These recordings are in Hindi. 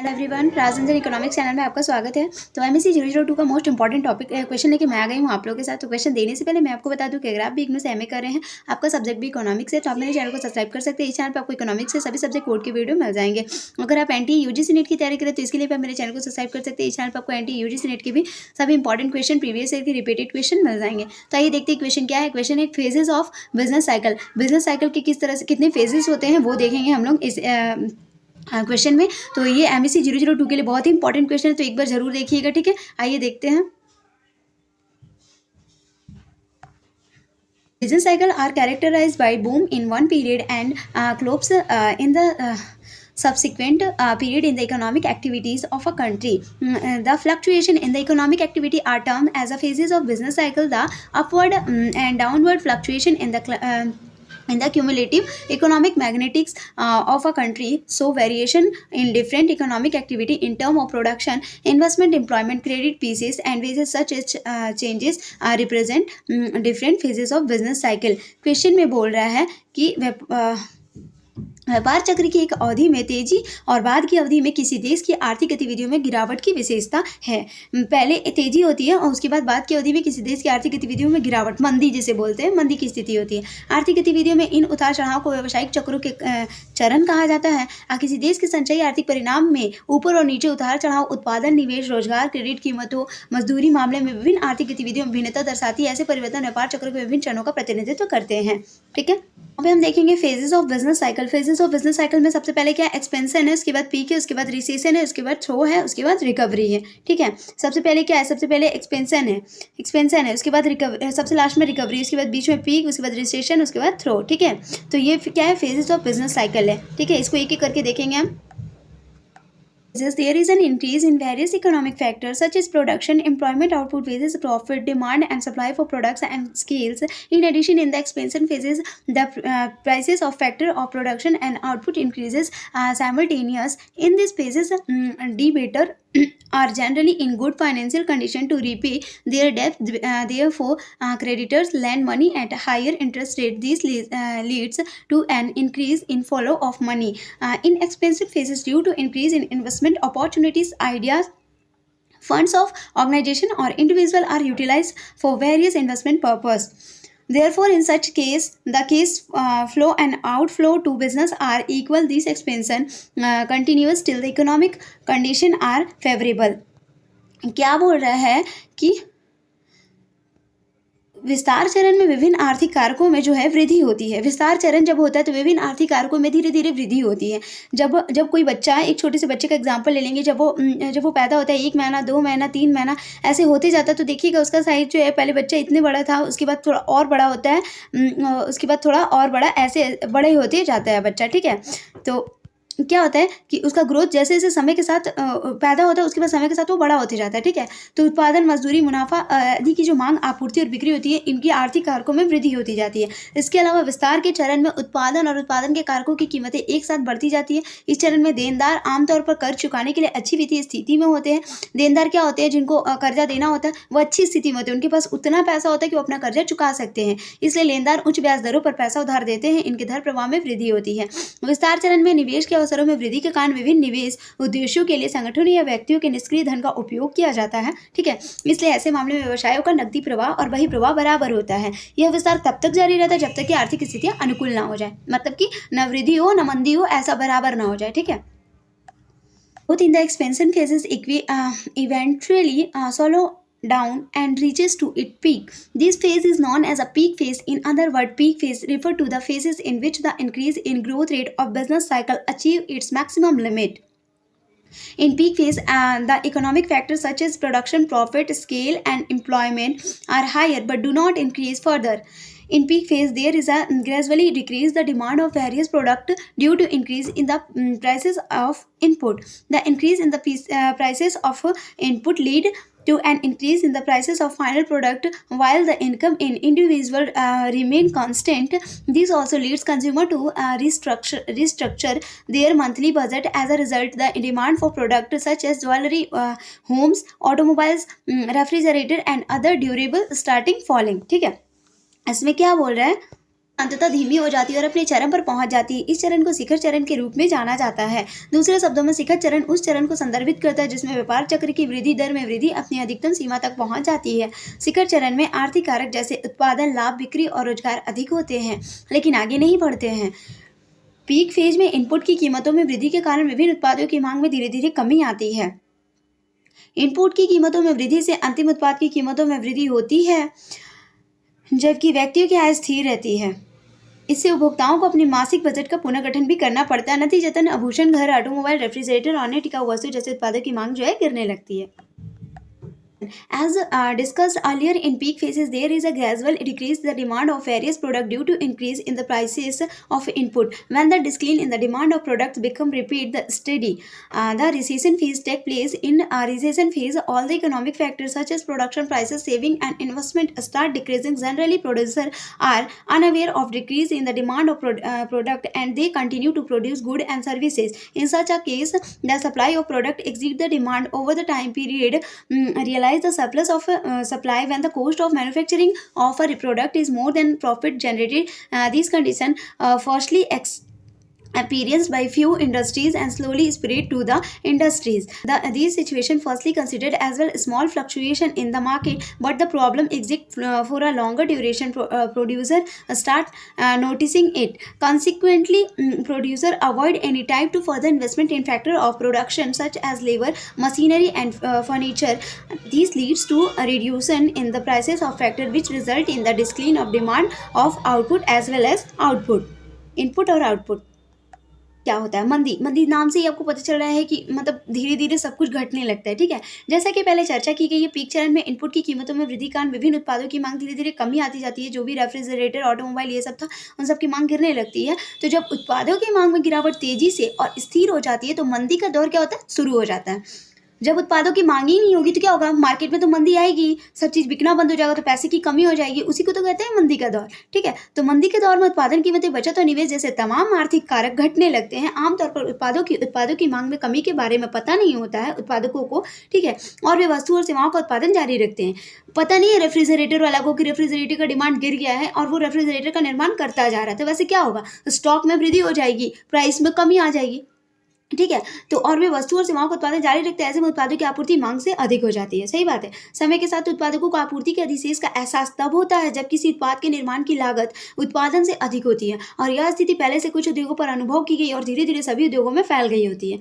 एवरीवन, राजनंदन इकोनॉमिक्स चैनल में आपका स्वागत है। तो एमएससी 002 का मोस्ट इंपॉर्टेंट टॉपिक क्वेश्चन लेके मैं आ गई हूँ आप लोगों के साथ। तो क्वेश्चन देने से पहले मैं आपको बता दूं कि अगर आप भी इग्नू से एमए कर रहे हैं, आपका सब्जेक्ट भी इकोनॉमिक्स है, तो आप मेरे चैनल को सब्सक्राइब कर सकते हैं। इस चैनल पर आपको इकोनॉमिक्स से सभी सब्जेक्ट कोड के वीडियो मिल जाएंगे। अगर आप एनटी यूजीसी नेट की तैयारी करें तो इसके लिए आप मेरे चैनल को सब्सक्राइब कर सकते हैं। इस चैनल पर आपको एनटी यूजीसी नेट के भी सभी इंपॉर्टेंट क्वेश्चन, प्रीवियस ईयर के रिपीटेड क्वेश्चन मिल जाएंगे। तो आइए देखते हैं क्वेश्चन क्या है। क्वेश्चन है phases of business cycle. Business cycle के किस तरह से कितने फेजेस होते हैं वो देखेंगे हम लोग इस क्वेश्चन में। तो ये एमएससी 002 के लिए बहुत ही इंपॉर्टेंट क्वेश्चन है, तो एक बार जरूर देखिएगा। ठीक है, आइए देखते हैं। Business cycle are characterized by boom in one period and collapse in the subsequent period in the economic activities of a country. The fluctuation in the economic activity are termed as a phases of business cycle. The upward and downward fluctuation in the cumulative economic magnetics of a country, so variation in different economic activity in term of production, investment, employment, credit pieces and wages, such as changes represent different phases of business cycle. Question में बोल रहा है कि व्यापार चक्र की एक अवधि में तेजी और बाद की अवधि में किसी देश की आर्थिक गतिविधियों में गिरावट की विशेषता है। पहले तेजी होती है और उसके बाद की अवधि में किसी देश की आर्थिक गतिविधियों में गिरावट, मंदी जिसे बोलते हैं, मंदी की स्थिति होती है। आर्थिक गतिविधियों में इन उतार चढ़ाव को व्यावसायिक चक्रों के चरण कहा जाता है। किसी देश के संचयी आर्थिक परिणाम में ऊपर और नीचे उतार चढ़ाव उत्पादन, निवेश, रोजगार, क्रेडिट, कीमतों, मजदूरी मामले में विभिन्न आर्थिक गतिविधियों में भिन्नता दर्शाती है। ऐसे परिवर्तन व्यापार चक्र के विभिन्न चरणों का प्रतिनिधित्व करते हैं। ठीक है, अभी हम देखेंगे phases of business cycle. Phases of business cycle में सबसे पहले क्या है, एक्सपेंशन है, उसके बाद पीक है, उसके बाद रिसेशन है, उसके बाद थ्रो है, उसके बाद रिकवरी है। ठीक है, सबसे पहले क्या है, सबसे पहले एक्सपेंशन है, उसके बाद रिकवरी, सबसे लास्ट में रिकवरी, उसके बाद बीच में पीक, उसके बाद रिसेशन, उसके बाद थ्रो। ठीक है, तो ये क्या है, फेजेस ऑफ बिजनेस साइकिल है। ठीक है, इसको एक एक करके देखेंगे हम। There is an increase in various economic factors such as production, employment, output, wages, profit, demand and supply for products and scales. In addition, in the expansion phases, the prices of factor of production and output increases simultaneous. In these phases, debater are generally in good financial condition to repay their debt. Therefore, creditors lend money at a higher interest rate. This leads to an increase in flow of money. In expensive phases, due to increase in investment opportunities, ideas, funds of organization or individual are utilized for various investment purpose. Therefore, in such case, the case flow and outflow to business are equal. This expansion continues till the economic condition are favorable. क्या बोल रहा है कि विस्तार चरण में विभिन्न आर्थिक कारकों में जो है वृद्धि होती है। विस्तार चरण जब होता है तो विभिन्न आर्थिक कारकों में धीरे धीरे वृद्धि होती है। जब कोई बच्चा, एक छोटे से बच्चे का एग्जांपल ले लेंगे, जब वो पैदा होता है, 1 महीना, 2 महीना, 3 महीना ऐसे होते जाता है, तो देखिएगा उसका साइज जो है, पहले बच्चा इतने बड़ा था, उसके बाद थोड़ा और बड़ा होता है, उसके बाद थोड़ा और बड़ा, ऐसे बड़े होते जाता है बच्चा। ठीक है, तो क्या होता है कि उसका ग्रोथ जैसे जैसे समय के साथ पैदा होता है, उसके बाद समय के साथ वो बड़ा होते जाता है। ठीक है, तो उत्पादन, मजदूरी, मुनाफा आदि की जो मांग, आपूर्ति और बिक्री होती है, इनकी आर्थिक कारकों में वृद्धि होती जाती है। इसके अलावा विस्तार के चरण में उत्पादन और उत्पादन के कारकों की कीमतें एक साथ बढ़ती जाती है। इस चरण में देनदार आमतौर पर कर्ज चुकाने के लिए अच्छी वित्तीय स्थिति में होते हैं। देनदार क्या होते हैं, जिनको कर्जा देना होता है वो अच्छी स्थिति में होते हैं, उनके पास उतना पैसा होता है कि वो अपना कर्जा चुका सकते हैं। इसलिए लेनदार उच्च ब्याज दरों पर पैसा उधार देते हैं। इनके धन प्रवाह में वृद्धि होती है। विस्तार चरण में निवेश के अवसरों में वृद्धि के कारण विभिन्न निवेश उद्देश्यों के लिए संगठनों या व्यक्तियों के निष्क्रिय धन का उपयोग किया जाता है। ठीक है, इसलिए ऐसे मामले में व्यवसायों का नकदी प्रवाह और बही प्रवाह बराबर होता है। यह विस्तार तब तक जारी रहता है जब तक कि आर्थिक स्थितियां अनुकूल ना हो जाए, मतलब कि न वृद्धि हो न मंदी हो, ऐसा बराबर ना हो जाए। ठीक है, both in the expansion phases eventually slow down and reaches to its peak. This phase is known as a peak phase. In other words, peak phase refer to the phases in which the increase in growth rate of business cycle achieve its maximum limit. In peak phase, the economic factors such as production, profit, scale, and employment are higher but do not increase further. In peak phase, there is a gradually decrease the demand of various products due to increase in the prices of input. The increase in the prices of input lead to an increase in the prices of final product while the income in individual remain constant. This also leads consumer to restructure their monthly budget. As a result, the demand for products such as jewelry, homes, automobiles, refrigerator and other durable starting falling. ठीक है, इसमें क्या बोल रहा है अंततः धीमी हो जाती है और अपने चरम पर पहुंच जाती है। इस चरण को शिखर चरण के रूप में जाना जाता है। दूसरे शब्दों में शिखर चरण उस चरण को संदर्भित करता है जिसमें व्यापार चक्र की वृद्धि दर में वृद्धि अपनी अधिकतम सीमा तक पहुंच जाती है। शिखर चरण में आर्थिक कारक जैसे उत्पादन, लाभ, बिक्री और रोजगार अधिक होते हैं, लेकिन आगे नहीं बढ़ते हैं। पीक फेज में इनपुट की कीमतों में वृद्धि के कारण विभिन्न उत्पादों की मांग में धीरे धीरे कमी आती है। इनपुट की कीमतों में वृद्धि से अंतिम उत्पाद की कीमतों में वृद्धि होती है, जबकि व्यक्तियों की आय स्थिर रहती है। इससे उपभोक्ताओं को अपने मासिक बजट का पुनर्गठन भी करना पड़ता है। नतीजतन आभूषण, घर, ऑटोमोबाइल, रेफ्रिजरेटर, अन्य टिकाऊ वस्तु जैसे उत्पादों की मांग जो है गिरने लगती है। As discussed earlier, in peak phases, there is a gradual decrease in the demand of various products due to increase in the prices of input. When the decline in the demand of products become repeat the steady, the recession phase take place. In a recession phase, all the economic factors such as production prices, saving, and investment start decreasing. Generally, producers are unaware of decrease in the demand of product, and they continue to produce goods and services. In such a case, the supply of product exceeds the demand over the time period. Realize the surplus of supply when the cost of manufacturing of a product is more than profit generated. These conditions firstly experienced by few industries and slowly spread to the industries. These situations firstly considered as well small fluctuation in the market, but the problem exists for a longer duration. Producer start noticing it. Consequently, producer avoid any type to further investment in factor of production such as labor, machinery, and furniture. This leads to a reduction in the prices of factor, which result in the decline of demand of output as well as output. Input और आउटपुट क्या होता है? मंदी। मंदी नाम से ही आपको पता चल रहा है कि मतलब धीरे धीरे सब कुछ घटने लगता है, ठीक है। जैसा कि पहले चर्चा की गई है, पीक चरण में इनपुट की कीमतों में वृद्धि कारण विभिन्न उत्पादों की मांग धीरे धीरे कमी आती जाती है। जो भी रेफ्रिजरेटर, ऑटोमोबाइल ये सब था, उन सब की मांग गिरने लगती है। तो जब उत्पादों की मांग में गिरावट तेजी से और स्थिर हो जाती है तो मंदी का दौर क्या होता है? शुरू हो जाता है। जब उत्पादों की मांग ही नहीं होगी तो क्या होगा? मार्केट में तो मंदी आएगी, सब चीज़ बिकना बंद हो जाएगा, तो पैसे की कमी हो जाएगी। उसी को तो कहते हैं मंदी का दौर, ठीक है। तो मंदी के दौर में उत्पादन कीमतें, बचत और निवेश जैसे तमाम आर्थिक कारक घटने लगते हैं। आमतौर पर उत्पादों की मांग में कमी के बारे में पता नहीं होता है उत्पादकों को, ठीक है, और वे वस्तु और सेवाओं का उत्पादन जारी रखते हैं। पता नहीं है रेफ्रिजरेटर वाला को कि रेफ्रिजरेटर का डिमांड गिर गया है और वो रेफ्रिजरेटर का निर्माण करता जा रहा है। तो वैसे क्या होगा? स्टॉक में वृद्धि हो जाएगी, प्राइस में कमी आ जाएगी, ठीक है। तो और वे वस्तु और सेवाओं का उत्पादन जारी रखते हैं। ऐसे में उत्पादों की आपूर्ति मांग से अधिक हो जाती है। सही बात है। समय के साथ उत्पादकों को आपूर्ति के अधिशेष का एहसास तब होता है जब किसी उत्पाद के निर्माण की लागत उत्पादन से अधिक होती है, और यह स्थिति पहले से कुछ उद्योगों पर अनुभव की गई और धीरे धीरे सभी उद्योगों में फैल गई होती है।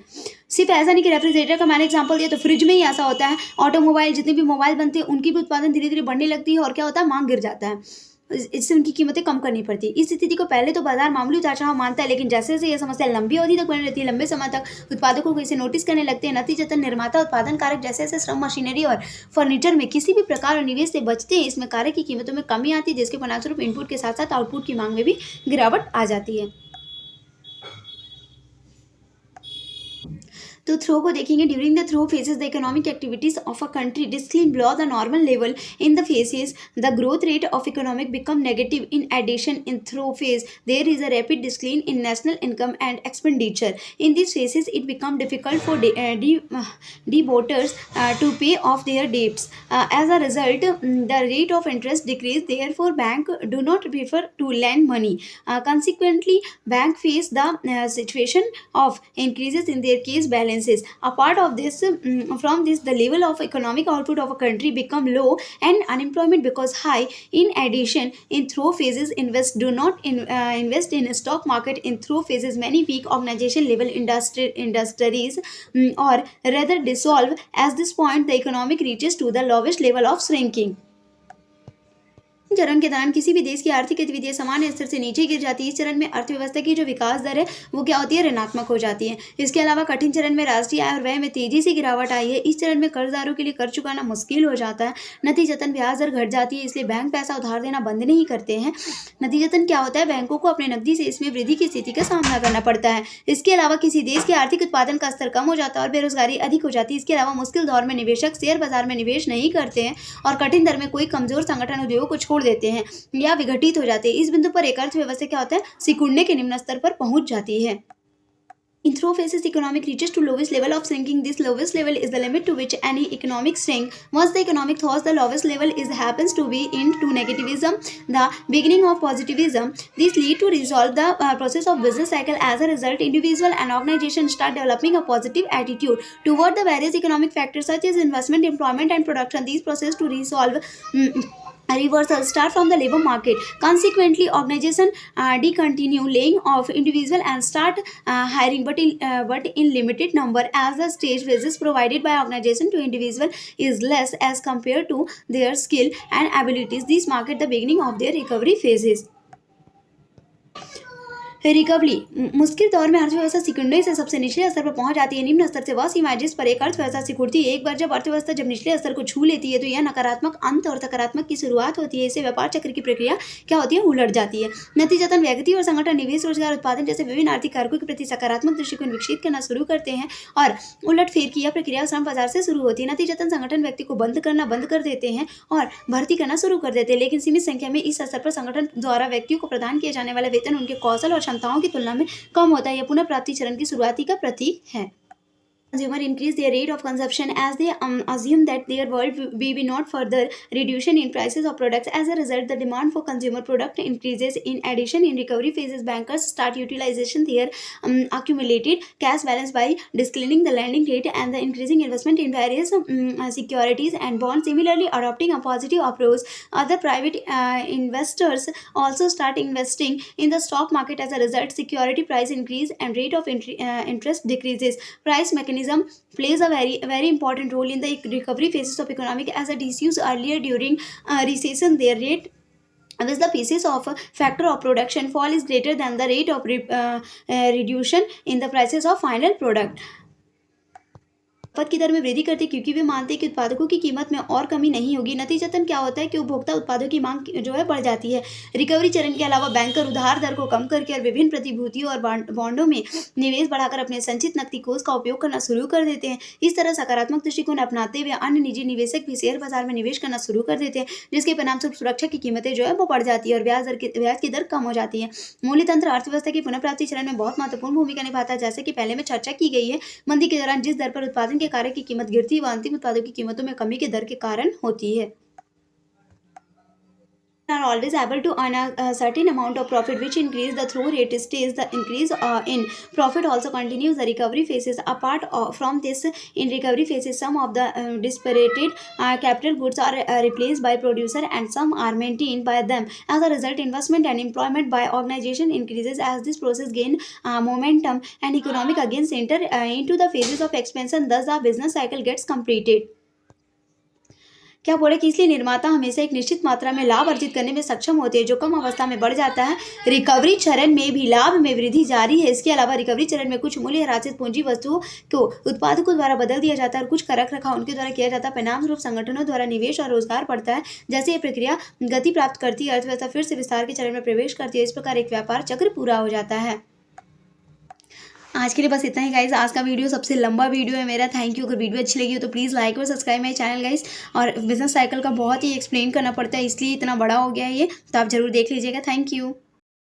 सिर्फ ऐसा नहीं कि रेफ्रिजरेटर का मैंने एग्जाम्पल दिया, तो फ्रिज में ही ऐसा होता है। ऑटोमोबाइल, जितने भी मोबाइल बनते हैं उनकी भी उत्पादन धीरे धीरे बढ़ने लगती है और क्या होता है? मांग गिर जाता है। इससे उनकी कीमतें कम करनी पड़ती है। इस स्थिति को पहले तो बाजार मामूली उतार चढ़ाव मानता है, लेकिन जैसे जैसे यह समस्या लंबी अवधि तक बनी रहती है, लंबे समय तक उत्पादकों को इसे नोटिस करने लगते हैं। नतीजतन निर्माता, उत्पादन कारक जैसे जैसे श्रम, मशीनरी और फर्नीचर में किसी भी प्रकार और निवेश से बचते हैं, इसमें कार्य की कीमतों में कमी आती है, जिसके परिणामस्वरूप इनपुट के साथ साथ आउटपुट की मांग में भी गिरावट आ जाती है। तो थ्रो को देखेंगे। During the trough phases the economic activities of a country decline below the normal level. In the phases the growth rate of economic become negative. In addition, in trough phase there is a rapid decline in national income and expenditure. In this phases it become difficult for defaulters to pay off their debts. As a result, the rate of interest decrease. Therefore, bank do not prefer to lend money. Consequently, bank face the situation of increases in their case balances. Apart of this, from this, the level of economic output of a country become low and unemployment becomes high. In addition, in throw phases, investors do not invest in stock market. In throw phases, many weak organization level industries or rather dissolve. At this point, the economic reaches to the lowest level of shrinking. चरण के दौरान किसी भी देश की आर्थिक गतिविधियां सामान्य स्तर से नीचे गिर जाती है। इस चरण में अर्थव्यवस्था की जो विकास दर है वो क्या होती है? ऋणात्मक हो जाती है। इसके अलावा कठिन चरण में राष्ट्रीय आय और व्यय में तेजी से गिरावट आई है। इस चरण में कर्जदारों के लिए कर्ज चुकाना मुश्किल हो जाता है। नतीजतन ब्याज दर घट जाती है, इसलिए बैंक पैसा उधार देना बंद नहीं करते हैं। नतीजतन क्या होता है? बैंकों को अपने नकदी से इसमें वृद्धि की स्थिति का सामना करना पड़ता है। इसके अलावा किसी देश के आर्थिक उत्पादन का स्तर कम हो जाता है और बेरोजगारी अधिक हो जाती है। इसके अलावा मुश्किल दौर में निवेशक शेयर बाजार में निवेश नहीं करते हैं और कठिन दर में कोई कमजोर संगठन उद्योग को छोड़ देते हैं या विघटित हो जाते हैं। इस बिंदु पर एक अर्थव्यवस्था क्या होता है? सिकुड़ने के निम्न स्तर पर पहुंच जाती है। Introfasis economic reaches to lowest level of shrinking. This lowest level is the limit to which any economic shrink. Once the economic thaws, the lowest level is happens to be into negativism, the beginning of positivism. This lead to resolve the process of business cycle. As a result, individual and organization start developing a positive attitude toward the various economic factors such as investment, employment, and production. These process to resolve a reversal start from the labor market. Consequently, organization discontinue laying off individual and start hiring, but in limited number, as the stage wages provided by organization to individual is less as compared to their skill and abilities. These market the beginning of their recovery phases. Recovery मुश्किल दौर में अर्थव्यवस्था सिकुड़ने से सबसे निचले स्तर पर पहुंच जाती है। निम्न स्तर से वह सीमा जिस पर एक अर्थव्यवस्था सिकुड़ती है। एक बार जब अर्थव्यवस्था जब निचले स्तर को छू लेती है तो यह नकारात्मक अंत और सकारात्मक की शुरुआत होती है। इससे व्यापार चक्र की प्रक्रिया क्या होती है, उलट जाती है। नतीजतन व्यक्ति और संगठन निवेश, रोजगार, उत्पादन जैसे विभिन्न आर्थिक कारकों के प्रति सकारात्मक दृष्टिकोण विकसित करना शुरू करते हैं और उलट फेर की यह प्रक्रिया श्रम बाजार से शुरू होती है। नतीजतन संगठन व्यक्ति को बंद कर देते हैं और भर्ती करना शुरू कर देते हैं, लेकिन सीमित संख्या में इस स्तर पर संगठन द्वारा व्यक्तियों को प्रदान किया जाने वाला वेतन उनके कौशल और क्षमताओं की तुलना में कम होता है। यह पुनः प्राप्ति चरण की शुरुआती का प्रतीक है। Consumer increase their rate of consumption as they assume that their world will be not further reduction in prices of products. As a result, the demand for consumer product increases. In addition, in recovery phases, bankers start utilization their accumulated cash balance by declining the lending rate and the increasing investment in various securities and bonds. Similarly, adopting a positive approach, other private investors also start investing in the stock market. As a result, security price increase and rate of interest decreases. Price mechanism plays a very important role in the recovery phases of economic. As I discussed earlier, during recession, their rate with the pieces of factor of production fall is greater than the rate of reduction in the prices of final product. खपत की दर में वृद्धि करते क्योंकि वे मानते हैं कि उत्पादकों की कीमत में और कमी नहीं होगी। नतीजतन क्या होता है कि उपभोक्ता उत्पादों की मांग जो है बढ़ जाती है। रिकवरी चरण के अलावा बैंकर उधार दर को कम करके और विभिन्न प्रतिभूतियों और बॉन्डों में निवेश बढ़ाकर अपने संचित नकदी कोष का उपयोग करना शुरू कर देते हैं। इस तरह सकारात्मक दृष्टिकोण अपनाते हुए अन्य निजी निवेशक भी शेयर बाजार में निवेश करना शुरू कर देते हैं, जिसके परिणामस्वरूप सुरक्षा की कीमतें जो है वो बढ़ जाती है और ब्याज की दर कम हो जाती है। मूल्यतंत्र अर्थव्यवस्था की पुनः प्राप्ति चरण में बहुत महत्वपूर्ण भूमिका निभाता है। जैसे कि पहले में चर्चा की गई है, मंदी के दौरान जिस दर पर उत्पादन कार्य की कीमत गिरती है वह अंतिम उत्पादों की कीमतों में कमी के दर के कारण होती है। Are always able to earn a certain amount of profit which increase the through rate stays. The increase in profit also continues the recovery phases. Apart from this, in recovery phases some of the dispirited capital goods are replaced by producer and some are maintained by them. As a result, investment and employment by organization increases. As this process gain momentum and economic again enter into the phases of expansion, thus the business cycle gets completed. क्या बोले कि इसलिए निर्माता हमेशा एक निश्चित मात्रा में लाभ अर्जित करने में सक्षम होते हैं जो कम अवस्था में बढ़ जाता है। रिकवरी चरण में भी लाभ में वृद्धि जारी है। इसके अलावा रिकवरी चरण में कुछ मूल्य ह्रासित पूंजी वस्तुओं को उत्पादकों द्वारा बदल दिया जाता है और कुछ का रख रखाव उनके द्वारा किया जाता है। परिणाम स्वरूप संगठनों द्वारा निवेश और रोजगार बढ़ता है। जैसे ये प्रक्रिया गति प्राप्त करती है, अर्थव्यवस्था फिर से विस्तार के चरण में प्रवेश करती है। इस प्रकार एक व्यापार चक्र पूरा हो जाता है। आज के लिए बस इतना ही गाइस। आज का वीडियो सबसे लंबा वीडियो है मेरा। Thank you. अगर वीडियो अच्छी लगी हो तो प्लीज़ लाइक और सब्सक्राइब माई चैनल गाइस। और बिजनेस साइकिल का बहुत ही एक्सप्लेन करना पड़ता है, इसलिए इतना बड़ा हो गया है ये, तो आप जरूर देख लीजिएगा। Thank you.